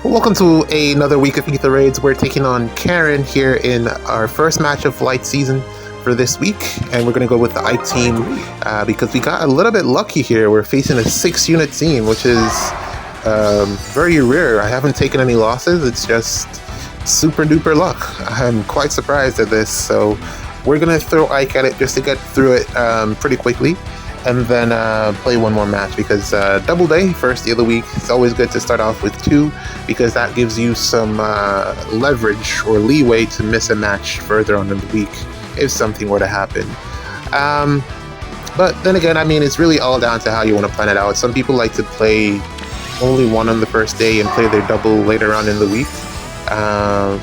Welcome to another week of Ether Raids. We're taking on Karen here in our first match of Light Season for this week, and we're going to go with the I team because we got a little bit lucky here. We're facing a 6-unit team, which is very rare. I haven't taken any losses. It's just super duper luck. I'm quite surprised at this, so we're going to throw Ike at it just to get through it pretty quickly. And then play one more match because double day, first day of the week. It's always good to start off with 2 because that gives you some leverage or leeway to miss a match further on in the week if something were to happen. But then again, I mean, it's really all down to how you want to plan it out. Some people like to play only one on the first day and play their double later on in the week.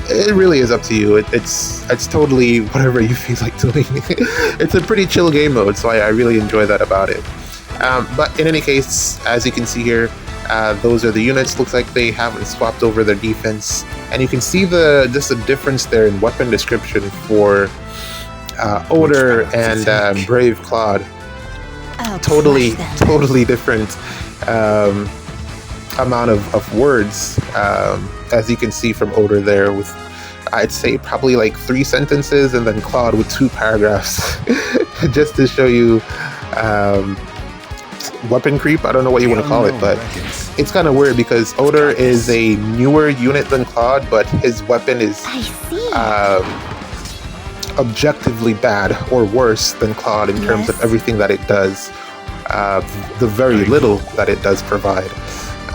It really is up to you. It's totally whatever you feel like doing. It's a pretty chill game mode, so I really enjoy that about it. But in any case, as you can see here, those are the units. Looks like they haven't swapped over their defense, and you can see just the difference there in weapon description for Ather and Brave Claude. Totally different amount of words. As you can see from Ather there, with I'd say probably like 3 sentences, and then Claude with 2 paragraphs, just to show you weapon creep. I don't know what you want to call it, but it's kind of weird because Ather is a newer unit than Claude, but his weapon is objectively bad or worse than Claude in terms of everything that it does, the very little that it does provide.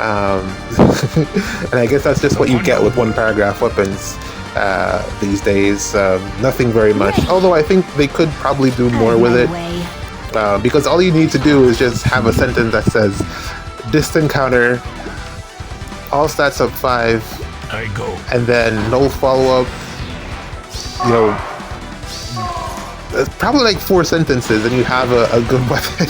And I guess that's just what you get with 1 paragraph weapons these days. Nothing very much, although I think they could probably do more with it, because all you need to do is just have a sentence that says distant counter, all stats up 5, and then no follow-up. You know, probably like 4 sentences, and you have a good weapon.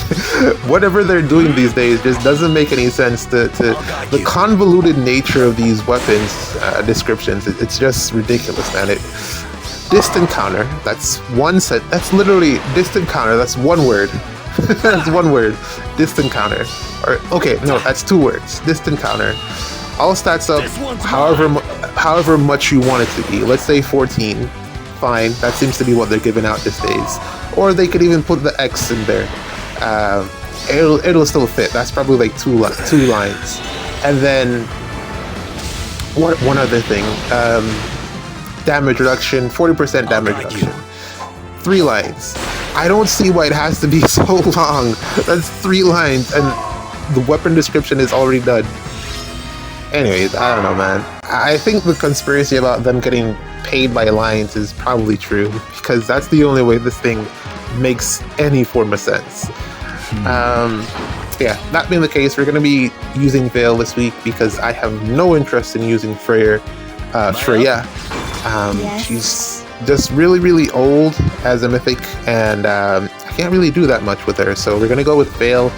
Whatever they're doing these days just doesn't make any sense. The convoluted nature of these weapons descriptions, it's just ridiculous, man. Distant counter, that's one set. That's literally distant counter. That's 1 word. That's 1 word. Distant counter. Or okay, no, that's 2 words. Distant counter. All stats up, however much you want it to be. Let's say 14. Fine, that seems to be what they're giving out these days. Or they could even put the X in there. It'll still fit. That's probably like 2 lines. And then one other thing, damage reduction, 40% damage reduction. 3 lines. I don't see why it has to be so long. That's 3 lines, and the weapon description is already done. Anyways, I don't know, man. I think the conspiracy about them getting paid by lines is probably true, because that's the only way this thing makes any form of sense. Yeah, that being the case, we're going to be using Veil this week because I have no interest in using Freya. She's just really old as a mythic, and I can't really do that much with her, so we're going to go with Veil.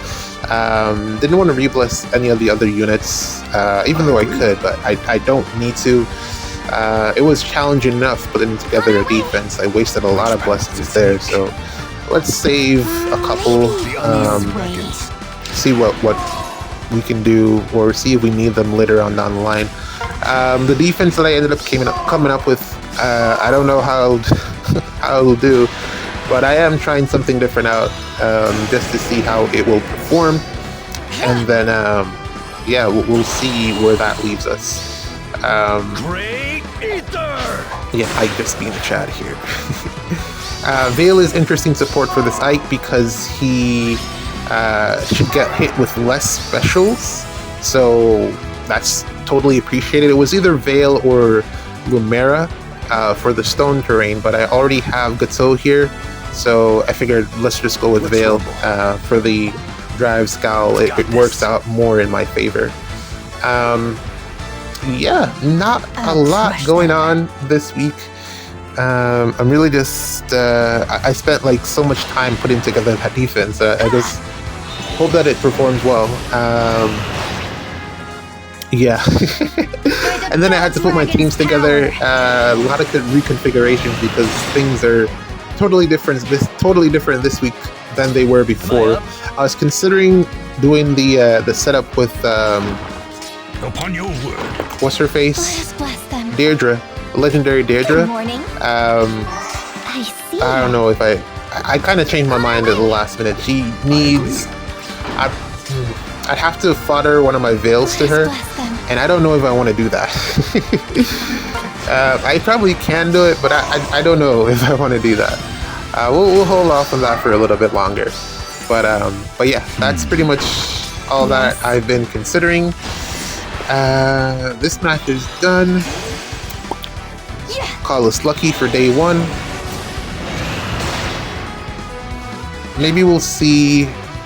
Didn't want to rebless any of the other units, even though I could, but I don't need to. It was challenging enough putting together a defense. I wasted a lot of blessings there, so let's save a couple, see what we can do, or see if we need them later on down the line. The defense that I ended up coming up with, I don't know how it'll do, but I am trying something different out, just to see how it will perform, and then yeah, we'll see where that leaves us. Great Ether! Yeah, Ike just being in the chat here. Veil is interesting support for this Ike because he should get hit with less specials, so that's totally appreciated. It was either Veil or Lumera for the stone terrain, but I already have Gato here, so I figured let's just go with Veil for the drive scowl. It works out more in my favor. Yeah, not a lot going on this week. I'm really just I spent like so much time putting together that defense. I just hope that it performs well. Yeah. And then I had to put my teams together. A lot of reconfigurations because things are totally different this week than they were before. I was considering doing the setup with Upon your word. what's her face? Bless them. Deirdre, legendary Deirdre. Good morning. I see. I don't know if I kind of changed my mind at the last minute. She needs. I'd have to fodder one of my veils to her, and I don't know if I want to do that. I probably can do it, but I don't know if I want to do that. We'll hold off on that for a little bit longer. But yeah, that's pretty much all that I've been considering. This match is done. Call us lucky for day one. Maybe we'll see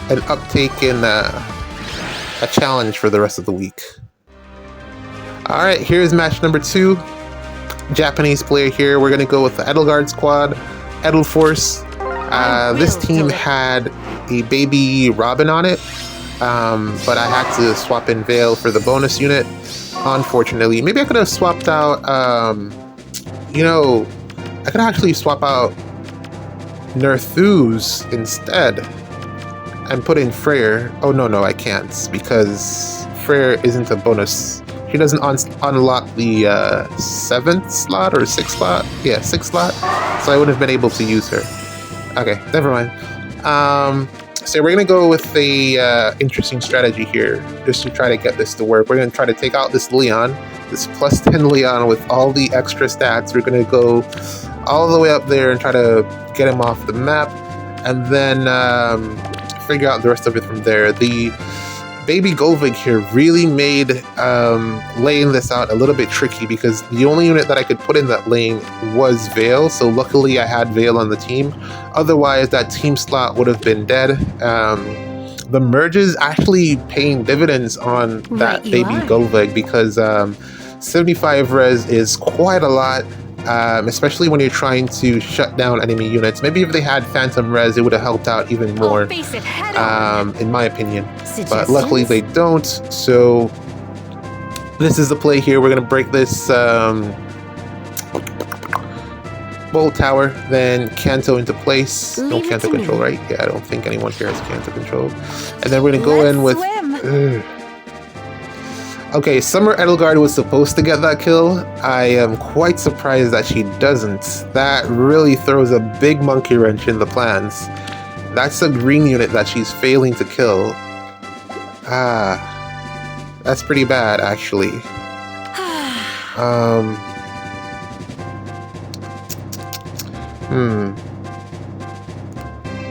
an uptake in a challenge for the rest of the week. Alright, here's match number 2. Japanese player here. We're going to go with the Edelgard squad. Edelforce. This team had a baby Robin on it, but I had to swap in Veil for the bonus unit, unfortunately. Maybe I could have swapped out, you know, I could actually swap out Nerthus instead and put in Freyr. Oh, no, I can't, because Freyr isn't a bonus. She doesn't unlock the 7th slot or 6th slot. Yeah, 6th slot. So I wouldn't have been able to use her. Okay, never mind. So we're going to go with a interesting strategy here, just to try to get this to work. We're going to try to take out this Leon, this plus 10 Leon with all the extra stats. We're going to go all the way up there and try to get him off the map, and then figure out the rest of it from there. The baby Golvig here really made laying this out a little bit tricky, because the only unit that I could put in that lane was Veil, so luckily I had Veil on the team. Otherwise, that team slot would have been dead. The merges actually paying dividends on that baby Golvig, because 75 res is quite a lot. Especially when you're trying to shut down enemy units. Maybe if they had Phantom Res, it would have helped out even more, in my opinion. But luckily they don't, so this is the play here. We're going to break this Bolt Tower, then Kanto into place. No Kanto control, right? Yeah, I don't think anyone here has Kanto control. And then we're going to go in with... Okay, Summer Edelgard was supposed to get that kill. I am quite surprised that she doesn't. That really throws a big monkey wrench in the plans. That's a green unit that she's failing to kill. That's pretty bad, actually.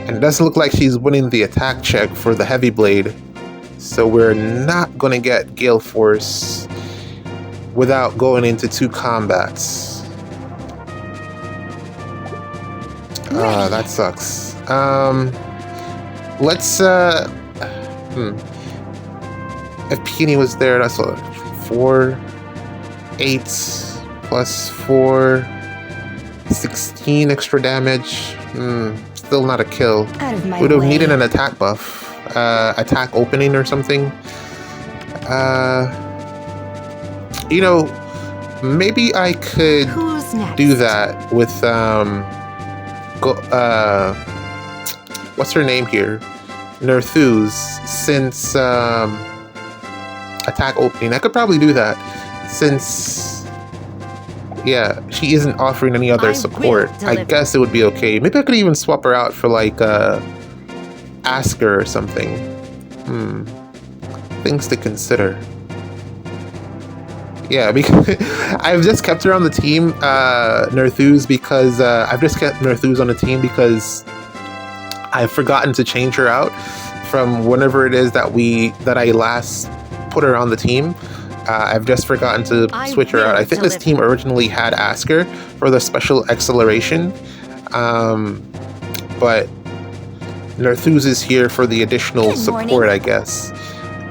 And it doesn't look like she's winning the attack check for the Heavy Blade. So we're not going to get Gale Force without going into 2 combats. That sucks. Let's if Peony was there, that's what, 4, 8 plus 4, 16 extra damage. Still not a kill. Would have needed an attack buff. Attack opening or something. You know, maybe I could do that with what's her name here, Nerthus, since attack opening. I could probably do that since, yeah, she isn't offering any other support. I guess it would be okay. Maybe I could even swap her out for like Asker or something. Things to consider. Yeah, because I've just kept her on the team, Nerthus, because I've just kept Nerthus on the team because I've forgotten to change her out from whenever it is that I last put her on the team. I've just forgotten to switch her out. I think this team originally had Asker for the special acceleration, but Nerthus is here for the additional support, I guess.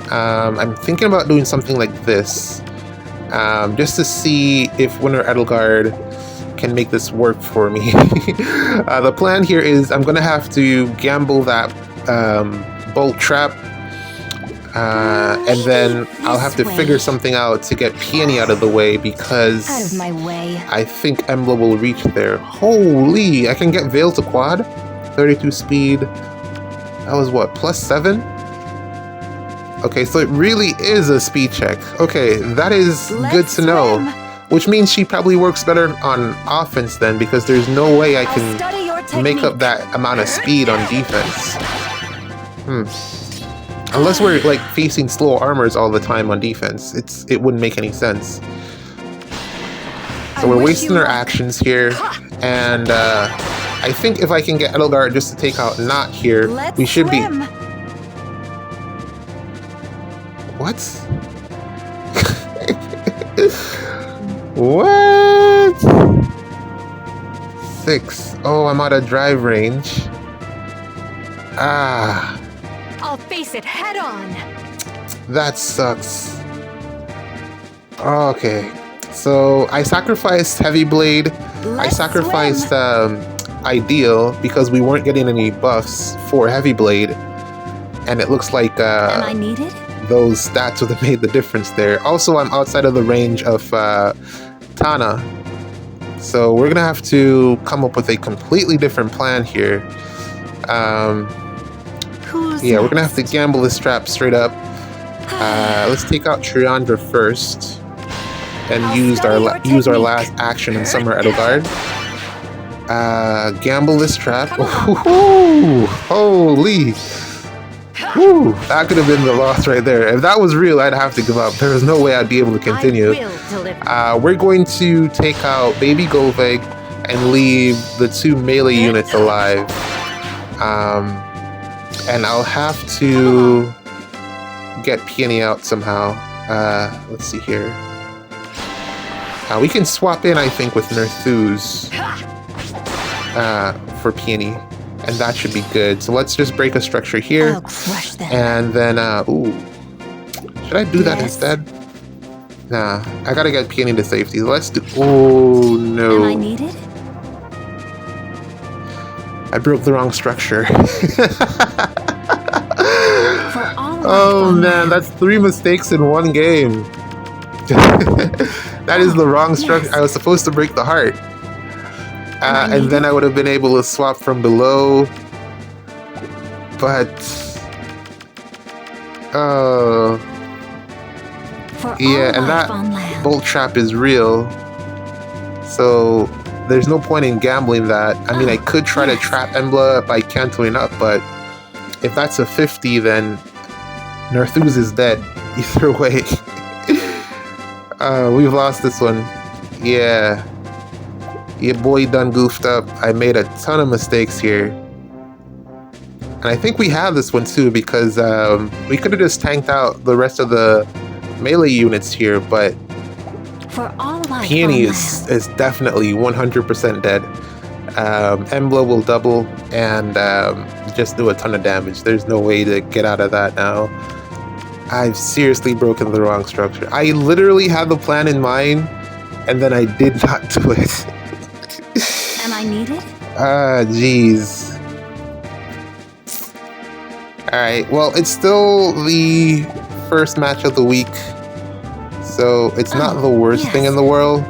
I'm thinking about doing something like this, just to see if Winter Edelgard can make this work for me. The plan here is I'm going to have to gamble that Bolt Trap, and then I'll have to figure something out to get Peony out of the way, because I think Embla will reach there. Holy! I can get Veil to quad? 32 speed. That was what, plus 7? Okay, so it really is a speed check. Okay, that is good to know. Which means she probably works better on offense then, because there's no way I can make up that amount of speed on defense. Unless we're like facing slow armors all the time on defense, it wouldn't make any sense. So we're wasting our actions here, and I think if I can get Edelgard just to take out Not here, we should be... What? What? 6. Oh, I'm out of drive range. Ah. I'll face it head on. That sucks. Okay. So I sacrificed Heavy Blade. I sacrificed Ideal because we weren't getting any buffs for Heavy Blade. And it looks like Am I needed? those stats would have made the difference there. Also, I'm outside of the range of Tana. So we're going to have to come up with a completely different plan here. Yeah, we're going to have to gamble this trap straight up. Let's take out Triandra first. And use our last action in Summer Edelgard. Gamble this trap. Ooh, holy! Woo, that could have been the loss right there. If that was real, I'd have to give up. There was no way I'd be able to continue. We're going to take out Baby Golveg and leave the 2 melee units alive. And I'll have to get Peony out somehow. Let's see here. We can swap in, I think, with Nerthuz for Peony. And that should be good. So let's just break a structure here. And then, ooh. Should I do that instead? Nah, I gotta get Peony to safety. Let's do... Oh, no. Am I needed? I broke the wrong structure. Oh, man, that's 3 mistakes in 1 game. That is the wrong structure. I was supposed to break the heart. And then I would have been able to swap from below. But... yeah, and that bolt trap is real. So there's no point in gambling that. I mean, I could try to trap Embla by canceling up, but if that's a 50, then Nerthuz is dead. Either way. We've lost this one. Yeah. Your boy done goofed up. I made a ton of mistakes here. And I think we have this one too, because we could have just tanked out the rest of the melee units here, but Peony is definitely 100% dead. Embla will double and just do a ton of damage. There's no way to get out of that now. I've seriously broken the wrong structure. I literally had the plan in mind, and then I did not do it. Am I needed? Jeez. Alright, well, it's still the first match of the week, so it's not the worst thing in the world.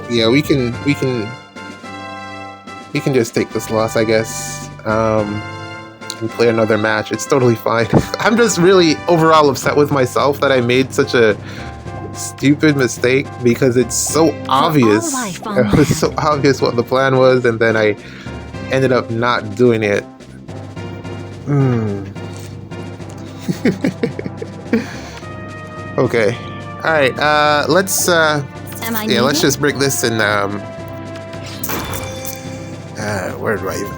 Yeah, we can just take this loss, I guess, and play another match. It's totally fine. I'm just really overall upset with myself that I made such a stupid mistake, because it's so obvious. It was so obvious what the plan was, and then I ended up not doing it. Okay. All right. Let's let's just break this and where do I even?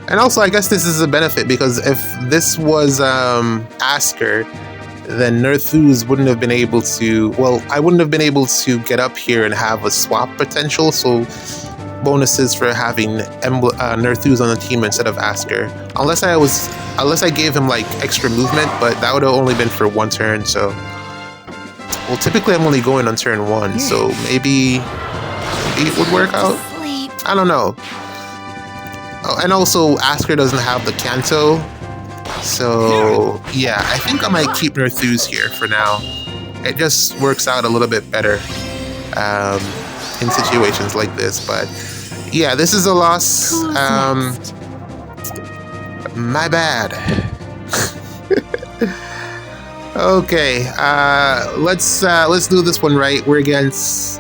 And also, I guess this is a benefit, because if this was Asker, then Nerthuz wouldn't have been able to... Well, I wouldn't have been able to get up here and have a swap potential, so bonuses for having Nerthuz on the team instead of Asker. Unless I gave him, like, extra movement, but that would have only been for 1 turn, so... Well, typically I'm only going on turn 1, so maybe it would work out? I don't know. Oh, and also, Asker doesn't have the Kanto, so yeah, I think I might keep Nerthuz here for now. It just works out a little bit better in situations like this, but yeah, this is a loss. Who's next? My bad. Okay, let's do this one right. We're against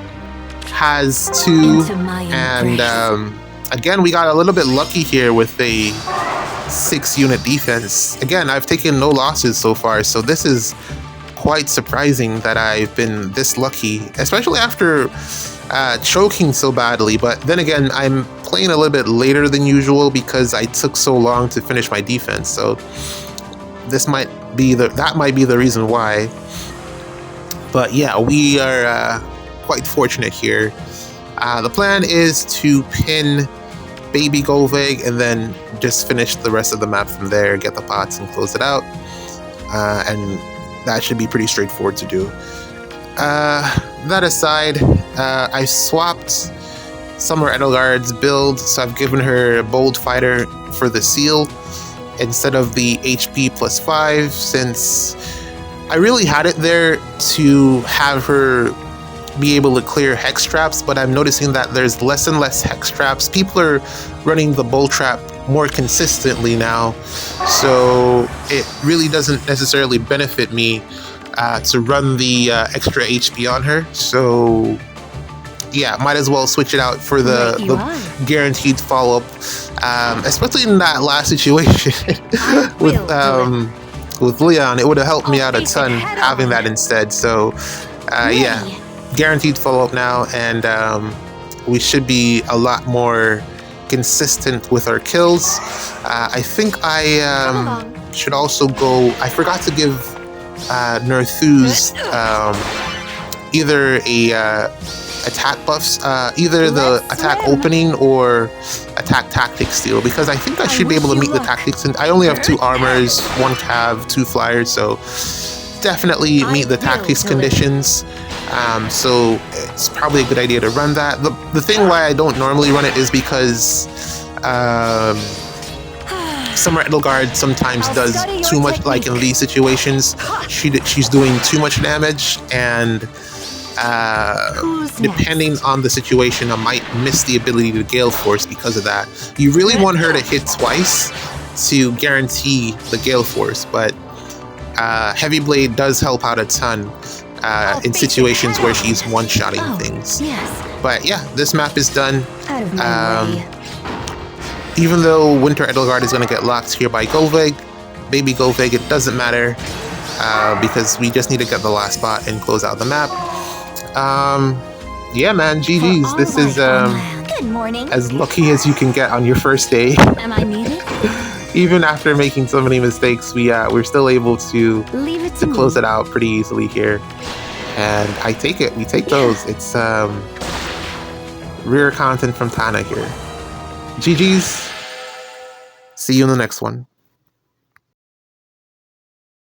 Has 2, Into my and embrace. again we got a little bit lucky here with a 6-unit defense. Again, I've taken no losses so far, so this is quite surprising that I've been this lucky, especially after choking so badly. But then again, I'm playing a little bit later than usual because I took so long to finish my defense. So this might be that might be the reason why. But yeah, we are quite fortunate here. The plan is to pin Baby Golveg and then just finish the rest of the map from there, get the pots and close it out. And that should be pretty straightforward to do. That aside, I swapped Summer Edelgard's build, so I've given her Bold Fighter for the seal instead of the HP plus 5, since I really had it there to have her be able to clear hex traps, but I'm noticing that there's less and less hex traps. People are running the Bolt Trap more consistently now, so it really doesn't necessarily benefit me to run the extra HP on her. So yeah, might as well switch it out for the guaranteed follow-up, especially in that last situation with Leon. It would have helped me out a ton having that instead. So yeah, guaranteed follow-up now, and we should be a lot more consistent with our kills. I think I should also go. I forgot to give Nerthus either a attack buffs, either the attack opening or attack tactics deal, because I think I should be able to meet the tactics. And I only have 2 armors, 1 cav, 2 flyers, so definitely meet the tactics conditions. So it's probably a good idea to run that. The thing why I don't normally run it is because Summer Edelgard sometimes does too much, like in these situations. She's doing too much damage, and depending on the situation, I might miss the ability to Gale Force because of that. You really want her to hit twice to guarantee the Gale Force, but Heavy Blade does help out a ton in situations where she's one-shotting things. But yeah, this map is done. Even though Winter Edelgard is going to get locked here by Golveg, Baby Golveg, it doesn't matter because we just need to get the last spot and close out the map. Yeah, man, GG's. This is Good morning. as lucky as you can get on your first day. Am I needed? Even after making so many mistakes, we're still able to Leave it to close me. it out pretty easily here. And I take it. We take those. It's rare content from Tana here. GG's. See you in the next one.